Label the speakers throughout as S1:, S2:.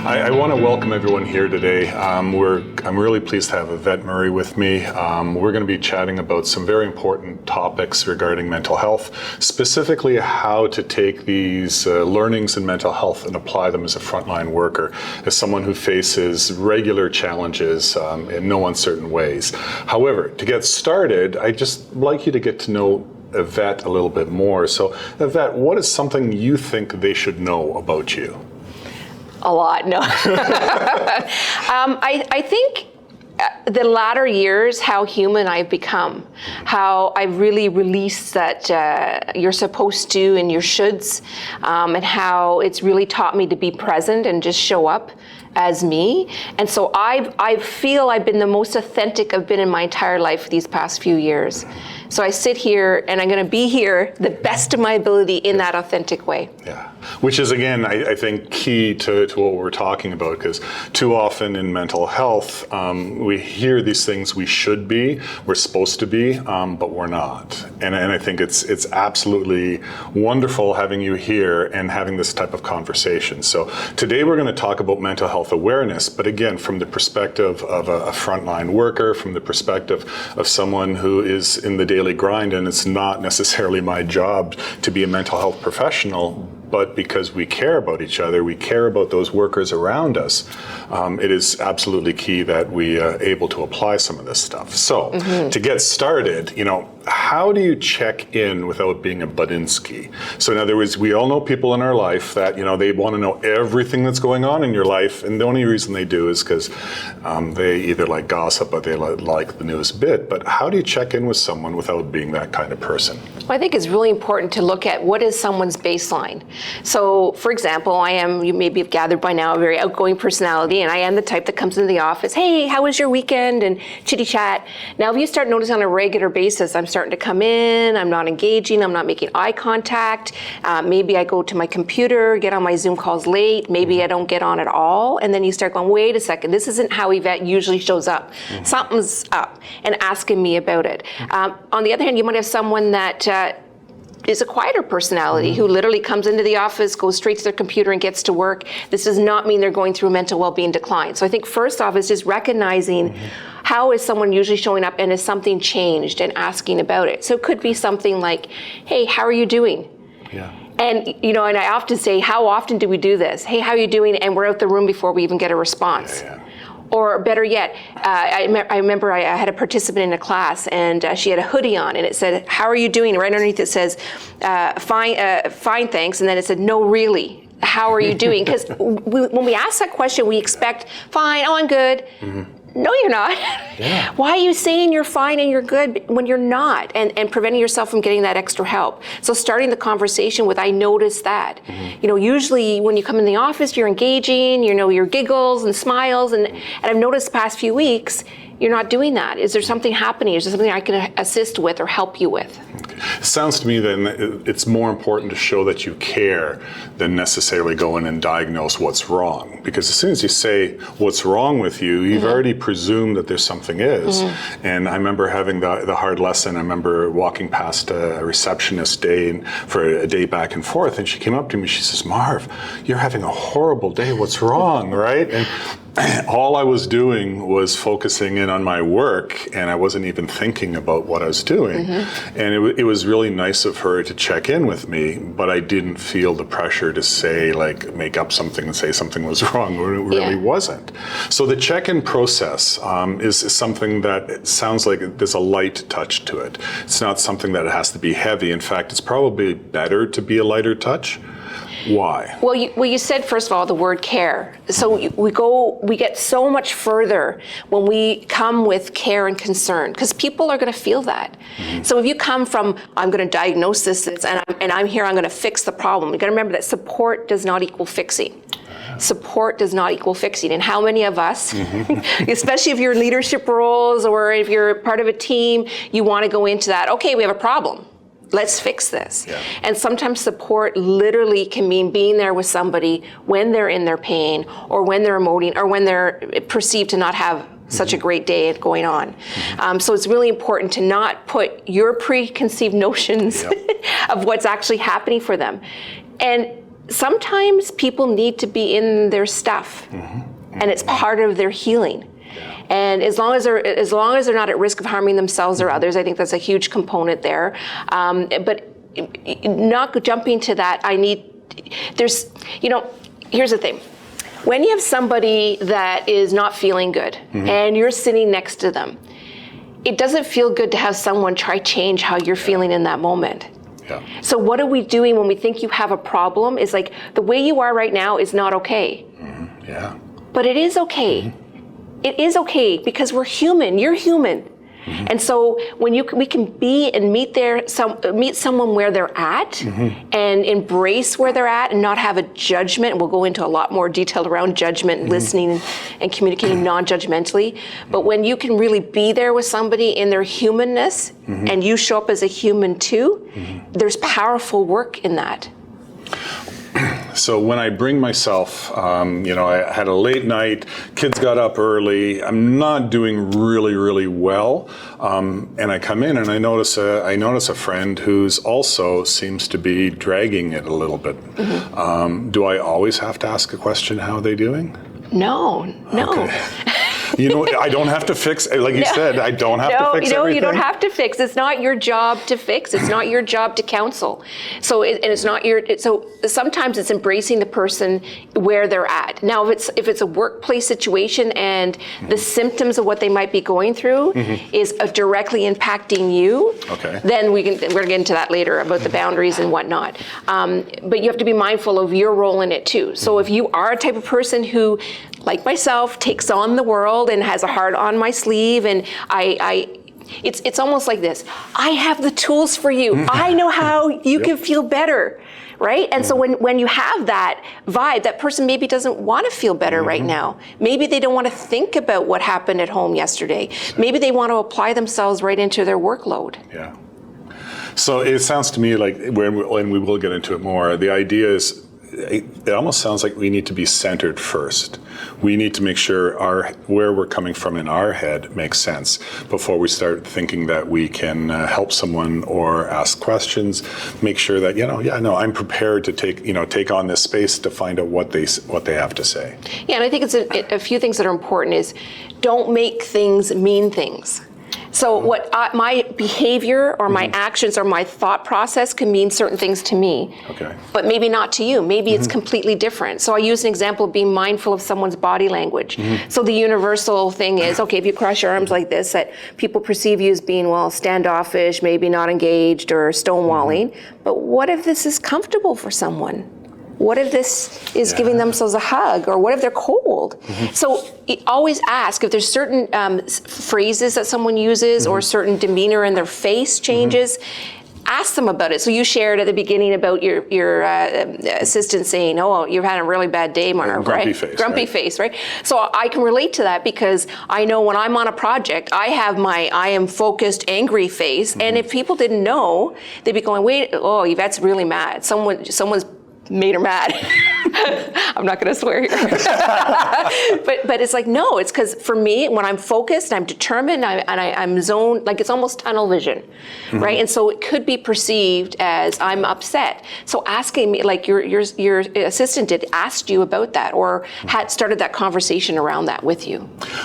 S1: I want to welcome everyone here today. I'm really pleased to have Yvette Murray with me. We're going to be chatting about some very important topics regarding mental health, specifically how to take these learnings in mental health and apply them as a frontline worker, as someone who faces regular challenges in no uncertain ways. However, to get started, I'd just like you to get to know Yvette a little bit more. So, Yvette, what is something you think they should know about you?
S2: A lot, no. I think the latter years, how human I've become, how I've really released that you're supposed to and your shoulds, and how it's really taught me to be present and just show up as me. And so I feel I've been the most authentic I've been in my entire life these past few years. So I sit here and I'm going to be here the best of my ability in that authentic way.
S1: Yeah, which is, again, I think key to what we're talking about, because too often in mental health, we hear these things we should be, we're supposed to be, but we're not. And I think it's absolutely wonderful having you here and having this type of conversation. So today we're going to talk about mental health awareness, but again, from the perspective of a frontline worker, from the perspective of someone who is in the daily grind, and it's not necessarily my job to be a mental health professional, but because we care about each other, we care about those workers around us, it is absolutely key that we are able to apply some of this stuff. So to get started, how do you check in without being a Budinsky? So in other words, we all know people in our life that, they want to know everything that's going on in your life, and the only reason they do is because they either like gossip or they like the news a bit. But how do you check in with someone without being that kind of person?
S2: Well, I think it's really important to look at what is someone's baseline. So, for example, you maybe have gathered by now, a very outgoing personality, and I am the type that comes into the office, hey, how was your weekend, and chitty chat. Now, if you start noticing on a regular basis, I'm starting to come in, I'm not engaging, I'm not making eye contact, maybe I go to my computer, get on my Zoom calls late, maybe I don't get on at all, and then you start going, wait a second, this isn't how Yvette usually shows up. Something's up, and asking me about it. On the other hand, you might have someone that is a quieter personality who literally comes into the office, goes straight to their computer and gets to work. This does not mean they're going through mental well-being decline. So I think first off is just recognizing how is someone usually showing up, and is something changed, and asking about it. So it could be something like, hey, how are you doing?
S1: Yeah.
S2: And and I often say, how often do we do this? Hey, how are you doing? And we're out the room before we even get a response.
S1: Yeah.
S2: Or better yet, I remember I had a participant in a class, and she had a hoodie on, and it said, how are you doing? And right underneath it says, fine, thanks. And then it said, no, really, how are you doing? Because when we ask that question, we expect, fine, oh, I'm good. No, you're not.
S1: Yeah.
S2: Why are you saying you're fine and you're good when you're not, and preventing yourself from getting that extra help? So starting the conversation with, I noticed that. Usually when you come in the office, you're engaging, your giggles and smiles, and I've noticed the past few weeks, you're not doing that. Is there something happening? Is there something I can assist with or help you with?
S1: It sounds to me then it's more important to show that you care than necessarily go in and diagnose what's wrong. Because as soon as you say what's wrong with you, you've already presumed that there's something is. And I remember having the hard lesson. I remember walking past a receptionist for a day back and forth, and she came up to me, she says, Marv, you're having a horrible day, what's wrong, right? And all I was doing was focusing in on my work, and I wasn't even thinking about what I was doing. And it was really nice of her to check in with me, but I didn't feel the pressure to say, make up something and say something was wrong when it really wasn't. So the check-in process is something that it sounds like there's a light touch to it. It's not something that has to be heavy. In fact, it's probably better to be a lighter touch. Why?
S2: Well, you said, first of all, the word care. So we get so much further when we come with care and concern, because people are going to feel that. So if you come from, I'm going to diagnose this, and I'm here, I'm going to fix the problem. You got to remember that support does not equal fixing. Support does not equal fixing. And how many of us, especially if you're in leadership roles or if you're part of a team, you want to go into that, okay, we have a problem. Let's fix this. Yeah. And sometimes support literally can mean being there with somebody when they're in their pain, or when they're emoting, or when they're perceived to not have such a great day going on. So it's really important to not put your preconceived notions of what's actually happening for them. And sometimes people need to be in their stuff, and it's part of their healing. And as long as they're not at risk of harming themselves or others, I think that's a huge component there. But not jumping to that, here's the thing. When you have somebody that is not feeling good and you're sitting next to them, it doesn't feel good to have someone try change how you're feeling in that moment.
S1: Yeah.
S2: So what are we doing when we think you have a problem? Is like, the way you are right now is not okay.
S1: Yeah.
S2: But it is okay. It is okay because we're human. You're human. And so when we can be and meet someone where they're at and embrace where they're at and not have a judgment. And we'll go into a lot more detail around judgment and listening and communicating non-judgmentally. But when you can really be there with somebody in their humanness and you show up as a human too, there's powerful work in that.
S1: So when I bring myself, I had a late night, kids got up early, I'm not doing really, really well, and I come in and I notice a friend who's also seems to be dragging it a little bit. Do I always have to ask a question, how are they doing?
S2: No.
S1: Okay. I don't have to fix, like you said, I don't have to fix everything.
S2: You don't have to fix. It's not your job to fix. It's not your job to counsel. So sometimes it's embracing the person where they're at. Now, if it's a workplace situation and the symptoms of what they might be going through is directly impacting you, then we're going to get into that later about the boundaries and whatnot. But you have to be mindful of your role in it too. So if you are a type of person who, like myself, takes on the world and has a heart on my sleeve, and it's almost like this. I have the tools for you. I know how you can feel better, right? And so when you have that vibe, that person maybe doesn't want to feel better right now. Maybe they don't want to think about what happened at home yesterday. Maybe they want to apply themselves right into their workload.
S1: Yeah. So it sounds to me like, when we will get into it more, the idea is, it almost sounds like we need to be centered first. We need to make sure where we're coming from in our head makes sense before we start thinking that we can help someone or ask questions. Make sure that I'm prepared to take on this space to find out what they have to say. Yeah,
S2: and I think it's a few things that are important is don't make things mean things. So what my behavior or my actions or my thought process can mean certain things to me, but maybe not to you. Maybe it's completely different. So I use an example of being mindful of someone's body language. So the universal thing is, if you cross your arms like this, that people perceive you as being, standoffish, maybe not engaged or stonewalling. But what if this is comfortable for someone? What if this is giving themselves a hug, or what if they're cold? So always ask if there's certain phrases that someone uses or certain demeanor in their face changes. Ask them about it. So you shared at the beginning about your assistant saying, you've had a really bad day, Marv,
S1: grumpy
S2: right?
S1: face,
S2: grumpy face, right? So I can relate to that because I know when I'm on a project, I have I am focused, angry face. And if people didn't know, they'd be going, wait, Yvette's really mad. Someone's made her mad. I'm not going to swear here. but it's like, no, it's because for me, when I'm focused, I'm determined, I'm zoned, like it's almost tunnel vision, right? And so it could be perceived as I'm upset. So asking me, like your assistant asked you about that or had started that conversation around that with you.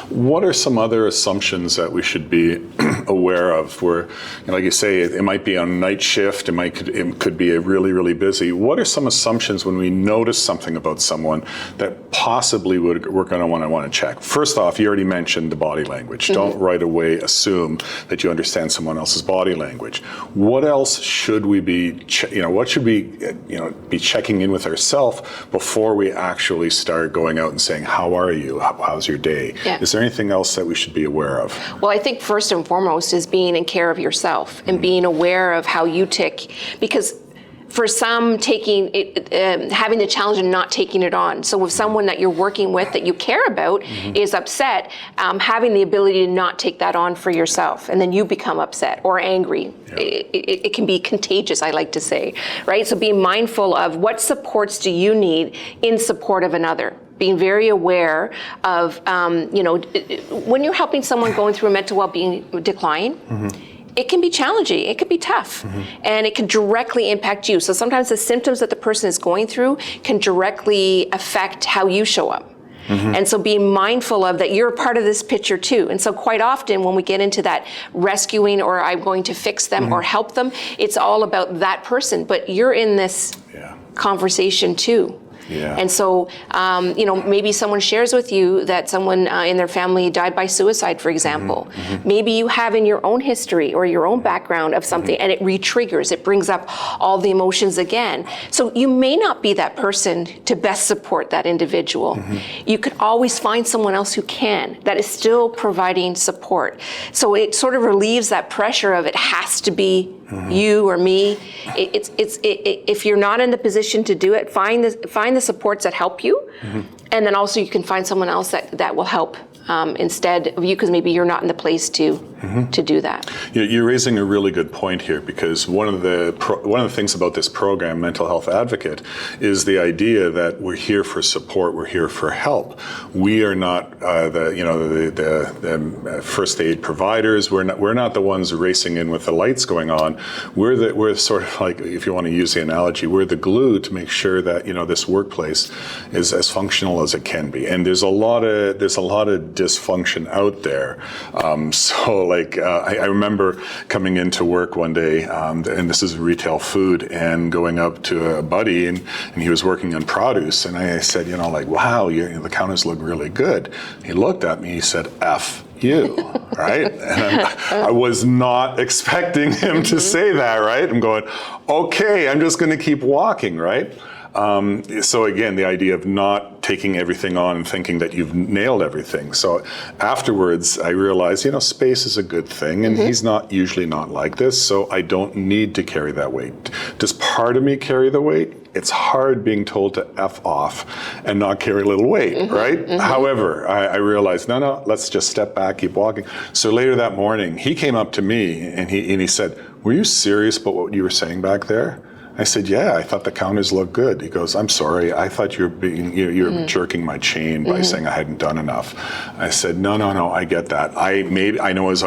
S1: What are some other assumptions that we should be aware of where, like you say, it might be on night shift, it could be a really, really busy. What are some assumptions when we notice something about someone that possibly we're going to want to check? First off, you already mentioned the body language. Don't right away assume that you understand someone else's body language. What else should we be, what should we, be checking in with ourselves before we actually start going out and saying, how are you? How's your day? Yeah. Is there anything else that we should be aware of?
S2: Well, I think first and foremost is being in care of yourself and being aware of how you tick, because for some, taking it, having the challenge of not taking it on. So if someone that you're working with that you care about is upset, having the ability to not take that on for yourself, and then you become upset or angry. Yeah. It can be contagious, I like to say, right? So being mindful of what supports do you need in support of another. Being very aware of, when you're helping someone going through a mental well-being decline, it can be challenging, it could be tough, and it can directly impact you. So sometimes the symptoms that the person is going through can directly affect how you show up. And so being mindful of that you're a part of this picture too. And so quite often when we get into that rescuing or I'm going to fix them or help them, it's all about that person, but you're in this conversation too.
S1: Yeah.
S2: And so, maybe someone shares with you that someone in their family died by suicide, for example. Maybe you have in your own history or your own background of something and it re-triggers, it brings up all the emotions again. So you may not be that person to best support that individual. You could always find someone else who can, that is still providing support. So it sort of relieves that pressure of it has to be you or me. If you're not in the position to do it, find the supports that help you, and then also you can find someone else that will help instead of you, because maybe you're not in the place to do that.
S1: You're raising a really good point here, because one of the things about this program, Mental Health Advocate, is the idea that we're here for support, we're here for help. We are not the first aid providers. We're not the ones racing in with the lights going on. We're sort of like, if you want to use the analogy, we're the glue to make sure that this workplace is as functional as it can be. And there's a lot of dysfunction out there. I remember coming into work one day, and this is retail food, and going up to a buddy, and he was working on produce, and I said, wow, the counters look really good. He looked at me, he said, F you, right? And I was not expecting him to say that, right? I'm going, okay, I'm just going to keep walking, right? So again, the idea of not taking everything on and thinking that you've nailed everything. So afterwards, I realized, space is a good thing, and he's usually not like this, so I don't need to carry that weight. Does part of me carry the weight? It's hard being told to F off and not carry a little weight, right? However, I realized, no, let's just step back, keep walking. So later that morning, he came up to me and he said, were you serious about what you were saying back there? I said, yeah, I thought the counters looked good. He goes, I'm sorry, I thought you were jerking my chain by saying I hadn't done enough. I said, no, I get that. I know it was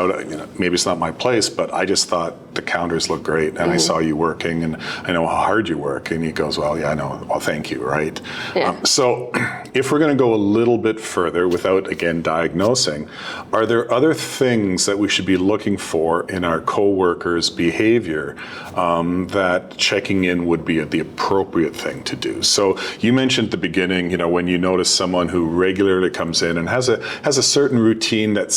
S1: maybe it's not my place, but I just thought the counters look great, and I saw you working, and I know how hard you work. And he goes, well, yeah, I know. Well, thank you, right?
S2: Yeah.
S1: So if we're going to go a little bit further without, again, diagnosing, are there other things that we should be looking for in our coworkers' behavior that checking in would be the appropriate thing to do? So you mentioned at the beginning, when you notice someone who regularly comes in and has a certain routine that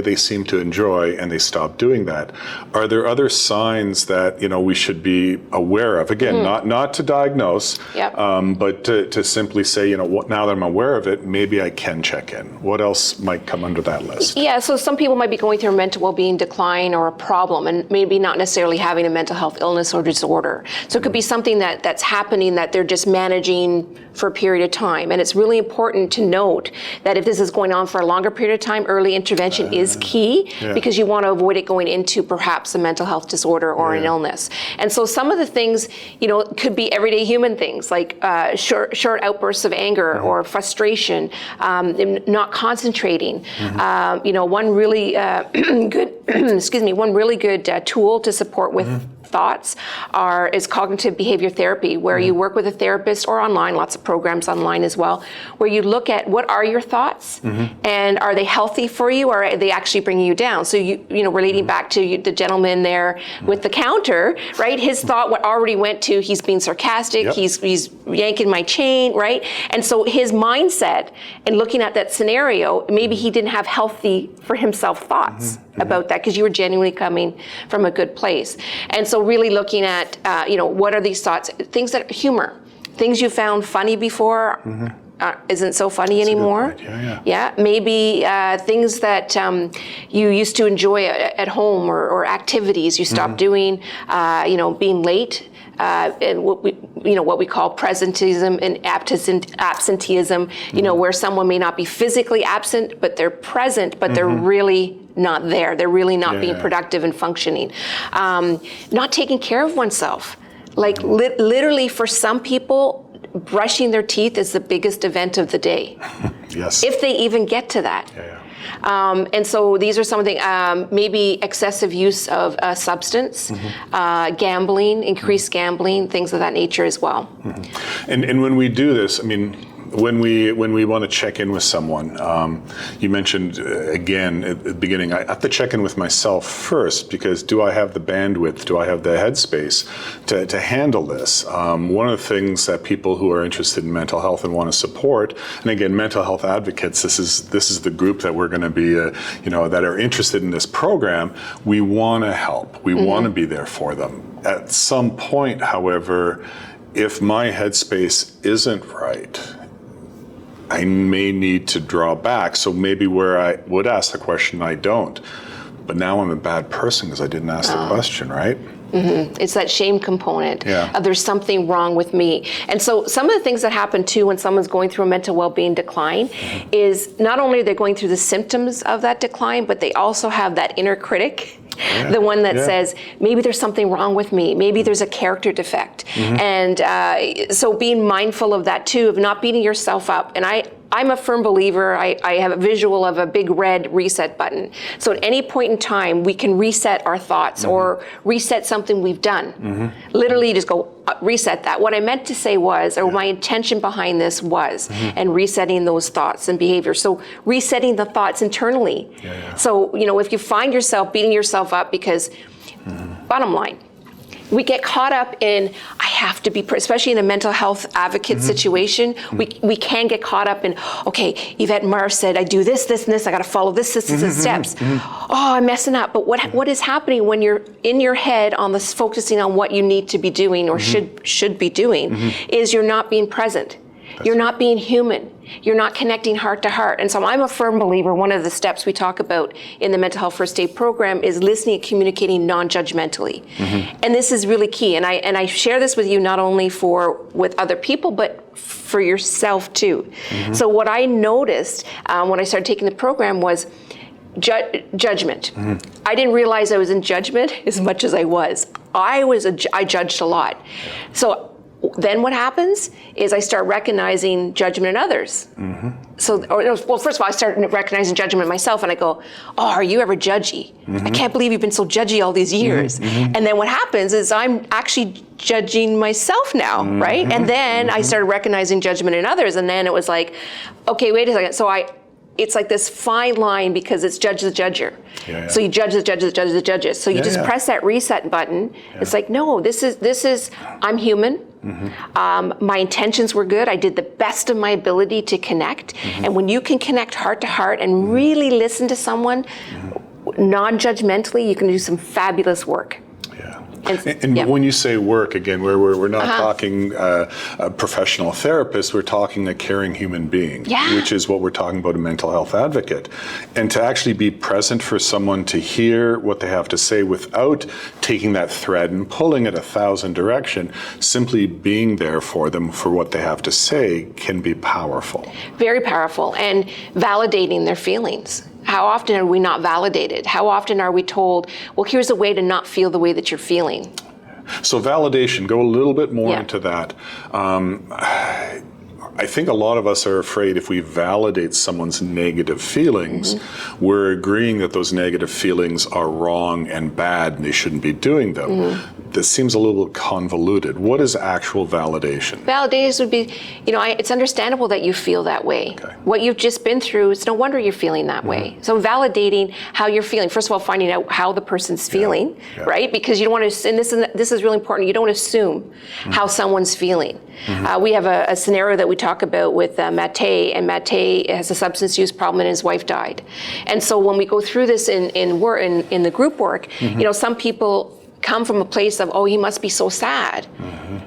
S1: they seem to enjoy, and they stop doing that. Are there other signs that we should be aware of? Again, not to diagnose, but to simply say, now that I'm aware of it, maybe I can check in. What else might come under that list?
S2: Yeah, so some people might be going through a mental well-being decline or a problem, and maybe not necessarily having a mental health illness or disorder. So it could be something that's happening that they're just managing for a period of time. And it's really important to note that if this is going on for a longer period of time, early intervention is key, because you want to avoid it going into perhaps a mental health disorder or an illness. And so some of the things, could be everyday human things like short outbursts of anger or frustration, not concentrating. One really good, one really good tool to support with thoughts is cognitive behavior therapy, where you work with a therapist, or online, lots of programs online as well, where you look at what are your thoughts and are they healthy for you, or are they actually bringing you down? So relating back to the gentleman there with the counter, right? His thought already went to, he's being sarcastic, he's yanking my chain, right? And so his mindset and looking at that scenario, maybe he didn't have healthy for himself thoughts about that, because you were genuinely coming from a good place. And so really looking at, what are these thoughts, things that humor, things you found funny before isn't so funny anymore. Maybe things that you used to enjoy at home, or activities you stopped doing, being late. And what we call presenteeism and absenteeism, where someone may not be physically absent, but they're present, but they're really not there. They're really not being productive and functioning. Not taking care of oneself. Like literally for some people, brushing their teeth is the biggest event of the day.
S1: Yes.
S2: If they even get to that. And so these are some of the, maybe excessive use of substance, gambling, increased gambling, things of that nature as well.
S1: And when we do this, I mean, when we want to check in with someone, you mentioned again at the beginning, I have to check in with myself first, because do I have the bandwidth, do I have the headspace to handle this? One of the things that people who are interested in mental health and want to support, and again, mental health advocates, this is the group that we're going to be, that are interested in this program. We want to help. We want to be there for them. At some point, however, if my headspace isn't right, I may need to draw back. So maybe where I would ask the question, I don't. But now I'm a bad person because I didn't ask the question, right?
S2: It's that shame component of there's something wrong with me. And so some of the things that happen too when someone's going through a mental well-being decline is not only are they going through the symptoms of that decline, but they also have that inner critic. The one that says, maybe there's something wrong with me. Maybe there's a character defect. And so being mindful of that too, of not beating yourself up. And I'm a firm believer, I have a visual of a big red reset button. So at any point in time, we can reset our thoughts or reset something we've done. Literally just go, reset that. What I meant to say was, or my intention behind this was, and resetting those thoughts and behavior. So resetting the thoughts internally. So, if you find yourself beating yourself up because, bottom line, we get caught up in, I have to be, especially in a mental health advocate situation, we can get caught up in, okay, Yvette Marr said, I do this, this, and this, I got to follow this steps. Oh, I'm messing up. But what is happening when you're in your head on this, focusing on what you need to be doing or should be doing, is you're not being present. You're not being human. You're not connecting heart to heart. And so I'm a firm believer, one of the steps we talk about in the Mental Health First Aid program is listening and communicating non-judgmentally. And this is really key. And I share this with you not only with other people, but for yourself too. So what I noticed when I started taking the program was judgment. I didn't realize I was in judgment as much as I was. I judged a lot. So then what happens is I start recognizing judgment in others. So, first of all, I started recognizing judgment in myself, and I go, oh, are you ever judgy? I can't believe you've been so judgy all these years. And then what happens is I'm actually judging myself now, right? And then I started recognizing judgment in others, and then it was like, okay, wait a second. So it's like this fine line because it's judge the judger. So you judge the judges. So you just press that reset button. It's like, no, this is, I'm human. My intentions were good. I did the best of my ability to connect. And when you can connect heart to heart and really listen to non-judgmentally, you can do some fabulous work.
S1: And when you say work, again, we're not talking a professional therapist, we're talking a caring human being, which is what we're talking about, a mental health advocate. And to actually be present for someone to hear what they have to say without taking that thread and pulling it 1,000 directions, simply being there for them for what they have to say can be powerful.
S2: Very powerful, and validating their feelings. How often are we not validated? How often are we told, well, here's a way to not feel the way that you're feeling?
S1: So validation, go a little bit more into that. I think a lot of us are afraid if we validate someone's negative feelings, we're agreeing that those negative feelings are wrong and bad and they shouldn't be doing them. This seems a little convoluted. What is actual validation? Validation
S2: would be, it's understandable that you feel that way. What you've just been through, it's no wonder you're feeling that way. So validating how you're feeling. First of all, finding out how the person's feeling, right? Because you don't want to, and this is really important, you don't assume how someone's feeling. We have a scenario that we talk about with Mate, and Mate has a substance use problem and his wife died. And so when we go through this in the group work, some people come from a place of, oh, he must be so sad.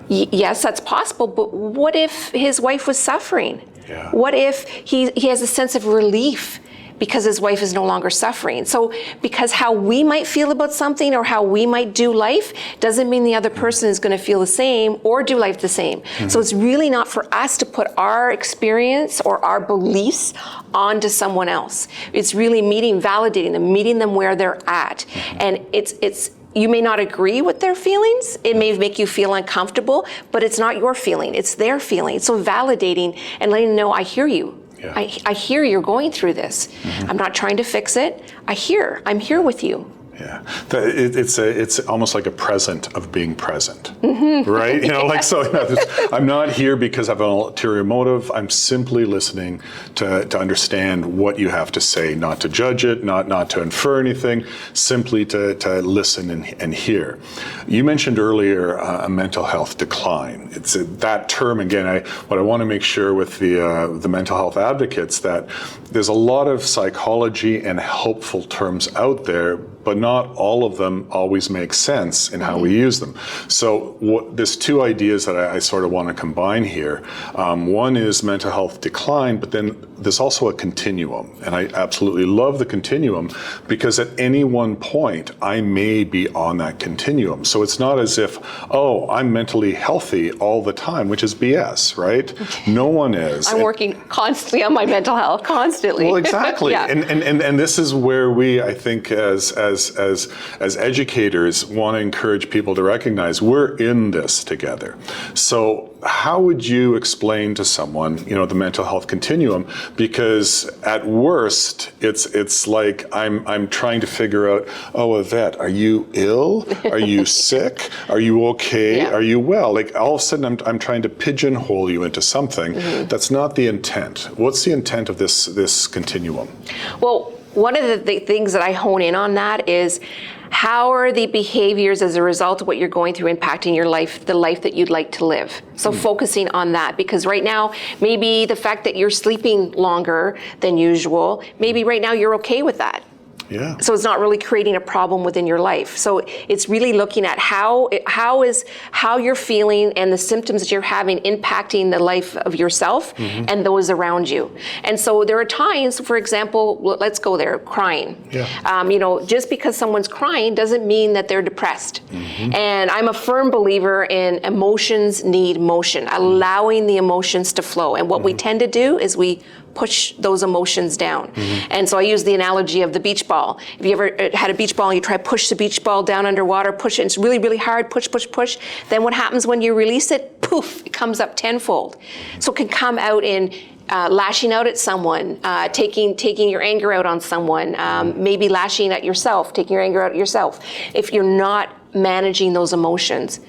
S2: Yes, that's possible, but what if his wife was suffering? What if he has a sense of relief because his wife is no longer suffering? So because how we might feel about something or how we might do life doesn't mean the other person is going to feel the same or do life the same. So it's really not for us to put our experience or our beliefs onto someone else. It's really validating them, meeting them where they're at. And it's you may not agree with their feelings. It may make you feel uncomfortable, but it's not your feeling, it's their feeling. So validating and letting them know, I hear you.
S1: Yeah.
S2: I hear you're going through this. I'm not trying to fix it. I'm here with you.
S1: Yeah, it's almost like a present of being present, right? I'm not here because I have an ulterior motive. I'm simply listening to understand what you have to say, not to judge it, not to infer anything, simply to listen and hear. You mentioned earlier a mental health decline. It's that term again. What I want to make sure with the mental health advocates that there's a lot of psychology and helpful terms out there, but not all of them always make sense in how we use them. So there's two ideas that I sort of want to combine here. One is mental health decline, but then there's also a continuum. And I absolutely love the continuum because at any one point, I may be on that continuum. So it's not as if, I'm mentally healthy all the time, which is BS, right? No one is.
S2: I'm working constantly on my mental health, constantly.
S1: Well, exactly.
S2: Yeah.
S1: And this is where we, I think, as educators, want to encourage people to recognize we're in this together. So how would you explain to someone, the mental health continuum? Because at worst, it's like I'm trying to figure out, Yvette, are you ill? Are you sick? Are you okay?
S2: Yeah.
S1: Are you well? Like all of a sudden, I'm trying to pigeonhole you into something. That's not the intent. What's the intent of this continuum?
S2: Well, one of the things that I hone in on that is how are the behaviors as a result of what you're going through impacting your life, the life that you'd like to live? So focusing on that, because right now, maybe the fact that you're sleeping longer than usual, maybe right now you're okay with that.
S1: Yeah.
S2: So it's not really creating a problem within your life. So it's really looking at how you're feeling and the symptoms that you're having impacting the life of yourself and those around you. And so there are times, for example, let's go there, crying.
S1: Yeah.
S2: Just because someone's crying doesn't mean that they're depressed. And I'm a firm believer in emotions need motion, allowing the emotions to flow. And what we tend to do is we push those emotions down. And so I use the analogy of the beach ball. If you ever had a beach ball and you try to push the beach ball down underwater, push it, and it's really, really hard, push, then what happens when you release it? Poof, it comes up tenfold. So it can come out in lashing out at someone, taking your anger out on someone, maybe lashing at yourself, taking your anger out at yourself, if you're not managing those emotions.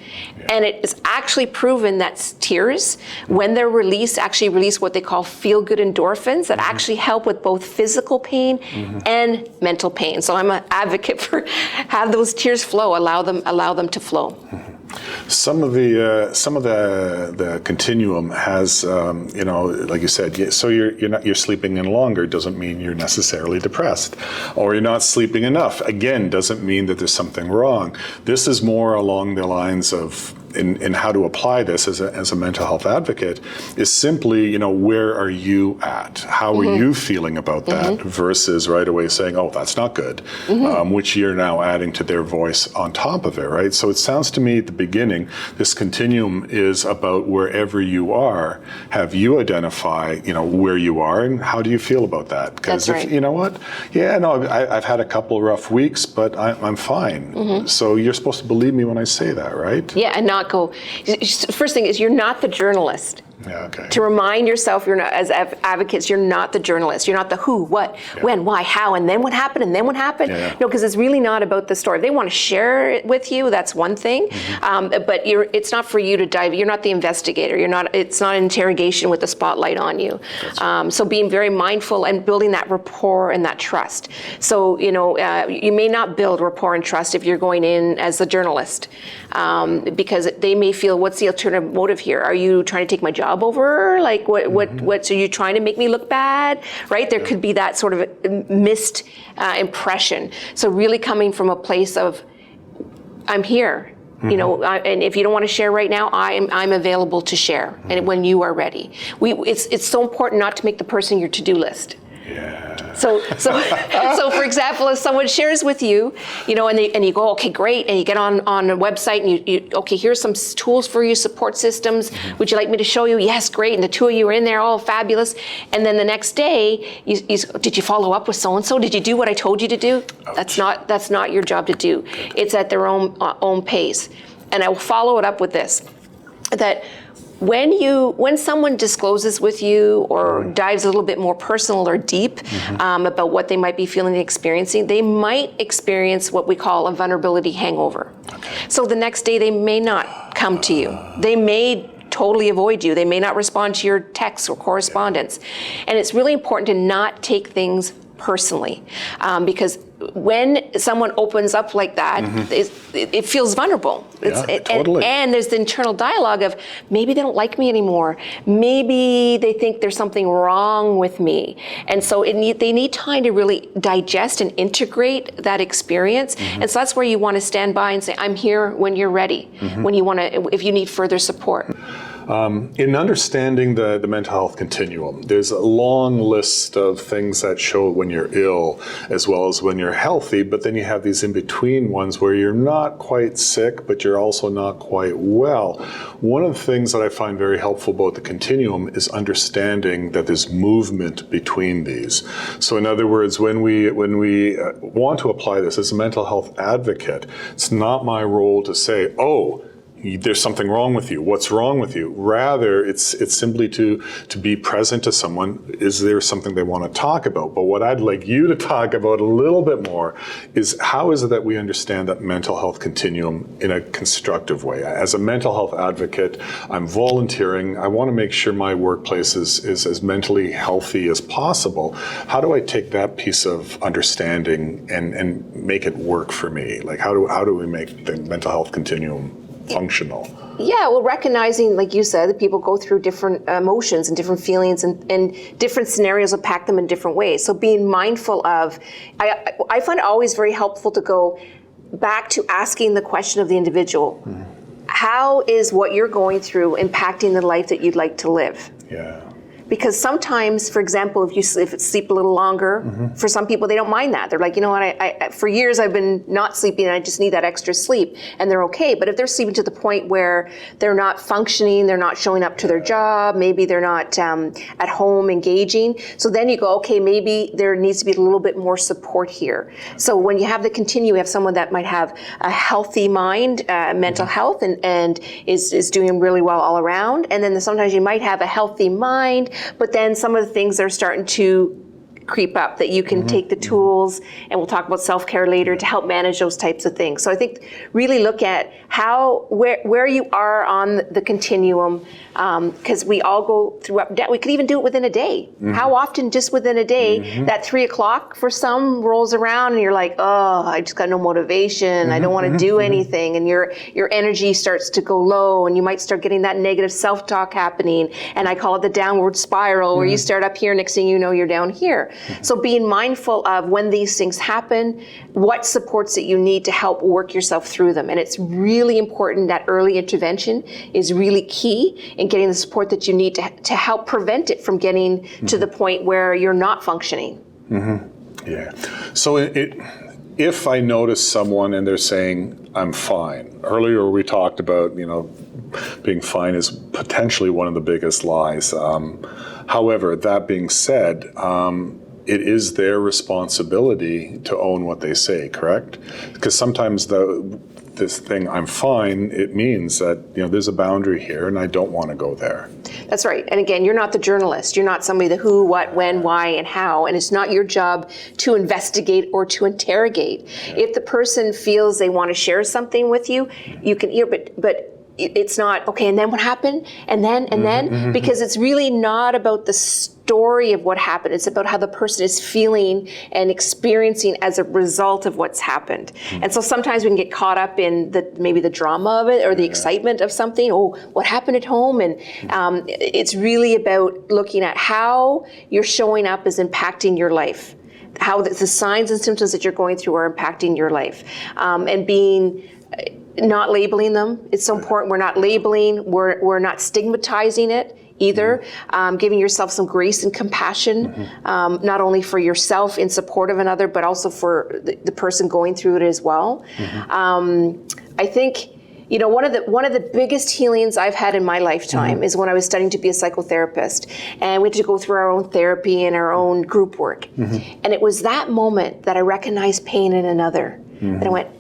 S2: And it is actually proven that tears, when they're released, actually release what they call feel-good endorphins that actually help with both physical pain and mental pain. So I'm an advocate for have those tears flow, allow them to flow.
S1: Some of the continuum has, like you said, so you're sleeping in longer doesn't mean you're necessarily depressed, or you're not sleeping enough. Again, doesn't mean that there's something wrong. This is more along the lines of, in how to apply this as a mental health advocate, is simply, where are you at? How are you feeling about that? Versus right away saying, that's not good, which you're now adding to their voice on top of it, right? So it sounds to me at the beginning, this continuum is about wherever you are, have you identify, where you are and how do you feel about that? Because
S2: That's right.
S1: You know what? Yeah, no, I've had a couple rough weeks, but I'm fine. So you're supposed to believe me when I say that, right?
S2: Yeah, and not go. First thing is, you're not the journalist.
S1: Yeah, okay.
S2: To remind yourself, you're not, as advocates, you're not the journalist. You're not the who, what, when, why, how, and then what happened, and then what happened. No, because it's really not about the story. If they want to share it with you, that's one thing. But it's not for you to dive. You're not the investigator. It's not an interrogation with the spotlight on you. So being very mindful and building that rapport and that trust. So you may not build rapport and trust if you're going in as the journalist, because they may feel, what's the alternative motive here? Are you trying to take my job over? Like what? So you're trying to make me look bad, right? There could be that sort of missed impression. So really coming from a place of, I'm here, and if you don't want to share right now, I'm available to share, and when you are ready. It's so important not to make the person your to-do list.
S1: Yeah.
S2: So for example, if someone shares with you, and you go, okay, great, and you get on a website and you okay, here's some tools for you, support systems. Would you like me to show you? Yes, great. And the two of you are in there, all fabulous. And then the next day, did you follow up with so and so? Did you do what I told you to do?
S1: Ouch.
S2: That's not your job to do. It's at their own pace. And I will follow it up with this. that when someone discloses with you or dives a little bit more personal or deep about what they might be feeling and experiencing, they might experience what we call a vulnerability hangover. So the next day they may not come to you. They may totally avoid you. They may not respond to your texts or correspondence. And it's really important to not take things personally, because when someone opens up like that, it feels vulnerable.
S1: Totally.
S2: And there's the internal dialogue of maybe they don't like me anymore. Maybe they think there's something wrong with me. And so they need time to really digest and integrate that experience. And so that's where you want to stand by and say, I'm here when you're ready, when you want to, if you need further support.
S1: In understanding the mental health continuum, there's a long list of things that show when you're ill as well as when you're healthy, but then you have these in-between ones where you're not quite sick, but you're also not quite well. One of the things that I find very helpful about the continuum is understanding that there's movement between these. So in other words, when we want to apply this as a mental health advocate, it's not my role to say, oh, there's something wrong with you. What's wrong with you? Rather, it's simply to be present to someone. Is there something they want to talk about? But what I'd like you to talk about a little bit more is how is it that we understand that mental health continuum in a constructive way? As a mental health advocate, I'm volunteering. I want to make sure my workplace is as mentally healthy as possible. How do I take that piece of understanding and make it work for me? Like how do we make the mental health continuum functional?
S2: Yeah, well, recognizing, like you said, that people go through different emotions and different feelings and different scenarios impact them in different ways. So being mindful of, I find it always very helpful to go back to asking the question of the individual. How is what you're going through impacting the life that you'd like to live?
S1: Yeah.
S2: Because sometimes, for example, if you sleep a little longer, for some people, they don't mind that. They're like, you know what, I for years I've been not sleeping and I just need that extra sleep, and they're okay. But if they're sleeping to the point where they're not functioning, they're not showing up to their job, maybe they're not at home engaging, so then you go, okay, maybe there needs to be a little bit more support here. So when you have the continue, you have someone that might have a healthy mind, mental health, and is doing really well all around. And then sometimes you might have a healthy mind, but then some of the things are starting to creep up that you can take the tools, and we'll talk about self-care later, to help manage those types of things. So I think really look at where you are on the continuum, because we all go through up down. We could even do it within a day. How often just within a day, that 3 o'clock for some rolls around and you're like, oh, I just got no motivation. I don't want to do anything. And your energy starts to go low, and you might start getting that negative self-talk happening. And I call it the downward spiral, where you start up here, next thing you know, you're down here. So being mindful of when these things happen, what supports that you need to help work yourself through them. And it's really important that early intervention is really key in getting the support that you need to help prevent it from getting to the point where you're not functioning.
S1: Yeah. So if I notice someone and they're saying, I'm fine. Earlier we talked about, being fine is potentially one of the biggest lies. However, that being said, it is their responsibility to own what they say, correct? Because sometimes this thing, I'm fine, it means that, there's a boundary here and I don't want to go there.
S2: That's right. And again, you're not the journalist. You're not somebody, the who, what, when, why, and how. And it's not your job to investigate or to interrogate. If the person feels they want to share something with you, you can hear, but it's not, okay, and then what happened? And then, because it's really not about the story of what happened. It's about how the person is feeling and experiencing as a result of what's happened. And so sometimes we can get caught up in maybe the drama of it or the excitement of something. Oh, what happened at home? And it's really about looking at how you're showing up is impacting your life, how the signs and symptoms that you're going through are impacting your life, and being not labeling them. It's so important. We're not labeling, we're not stigmatizing it either. Giving yourself some grace and compassion, not only for yourself in support of another, but also for the person going through it as well. I think, one of the biggest healings I've had in my lifetime is when I was studying to be a psychotherapist, and we had to go through our own therapy and our own group work. And it was that moment that I recognized pain in another. And I went,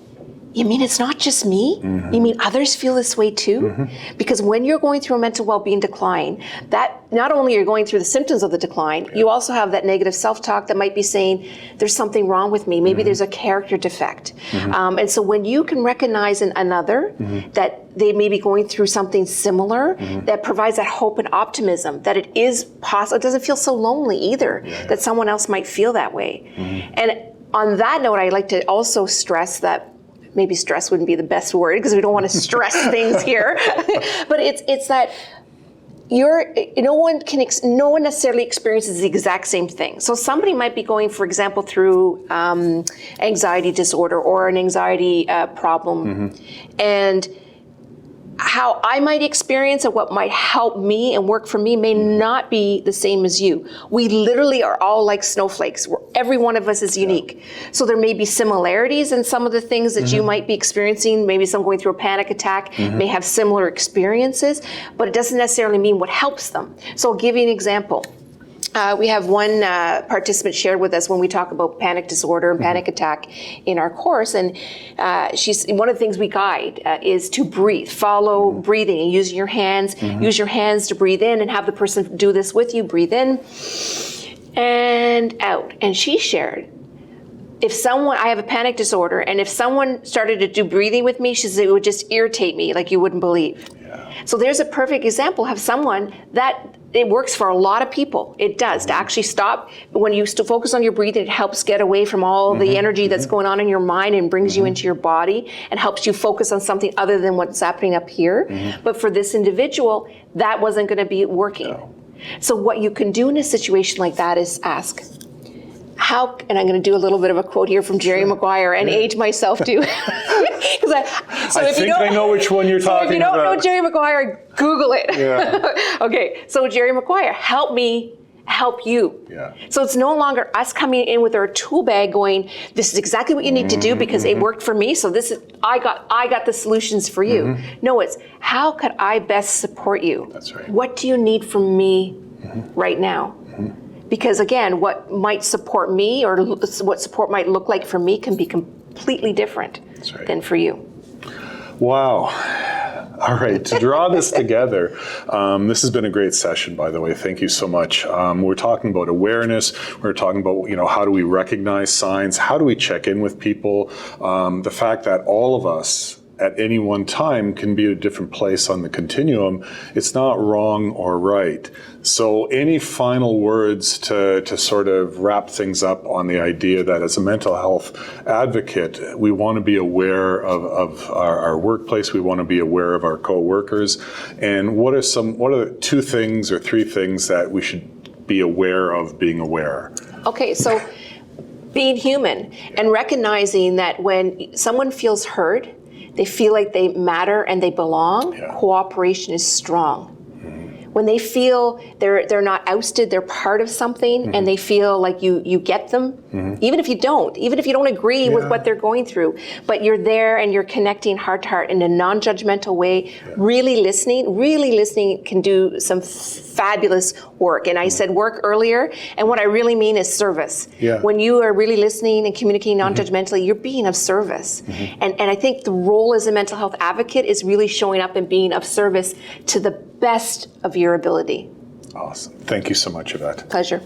S2: you mean it's not just me? You mean others feel this way too? Because when you're going through a mental well-being decline, that not only are you going through the symptoms of the decline, you also have that negative self-talk that might be saying, there's something wrong with me. Maybe there's a character defect. And so when you can recognize in another that they may be going through something similar, that provides that hope and optimism that it is possible. It doesn't feel so lonely either, that someone else might feel that way. And on that note, I'd like to also stress that maybe stress wouldn't be the best word because we don't want to stress things here, but it's that no one necessarily experiences the exact same thing. So somebody might be going, for example, through anxiety disorder or an anxiety problem, and how I might experience and what might help me and work for me may not be the same as you. We literally are all like snowflakes. Every one of us is unique. So there may be similarities in some of the things that you might be experiencing. Maybe someone going through a panic attack may have similar experiences, but it doesn't necessarily mean what helps them. So I'll give you an example. We have one participant shared with us when we talk about panic disorder and panic attack in our course, and she's one of the things we guide is to breathe, follow breathing, and using your hands. Use your hands to breathe in, and have the person do this with you. Breathe in and out. And she shared, I have a panic disorder, and if someone started to do breathing with me, she said it would just irritate me like you wouldn't believe. So there's a perfect example of someone that it works for a lot of people. It does, to actually stop. When you still focus on your breathing, it helps get away from all the energy that's going on in your mind and brings you into your body and helps you focus on something other than what's happening up here. But for this individual, that wasn't going to be working. So what you can do in a situation like that is ask, and I'm going to do a little bit of a quote here from Jerry Maguire and age myself too.
S1: I know which one you're talking about.
S2: If you don't know Jerry Maguire, Google it. Okay, so Jerry Maguire, help me help you. So it's no longer us coming in with our tool bag going, this is exactly what you need to do because it worked for me, so this is I got the solutions for you. No, it's how could I best support you?
S1: That's right.
S2: What do you need from me right now? Because again, what might support me or what support might look like for me can be completely different than for you.
S1: Wow. All right, to draw this together, this has been a great session, by the way. Thank you so much. We're talking about awareness. We're talking about, how do we recognize signs? How do we check in with people? The fact that all of us at any one time can be at a different place on the continuum. It's not wrong or right. So any final words to sort of wrap things up on the idea that as a mental health advocate, we want to be aware of our workplace, we want to be aware of our co-workers, and what are the 2 things or 3 things that we should be aware of being aware? Okay, so being human and recognizing that when someone feels heard, they feel like they matter and they belong, cooperation is strong. When they feel they're not ousted, they're part of something, and they feel like you get them, even if you don't agree with what they're going through, but you're there and you're connecting heart to heart in a non-judgmental way, really listening can do some fabulous work. And I said work earlier, and what I really mean is service. When you are really listening and communicating non-judgmentally, you're being of service. And I think the role as a mental health advocate is really showing up and being of service to the best of your ability. Awesome. Thank you so much, Yvette. Pleasure.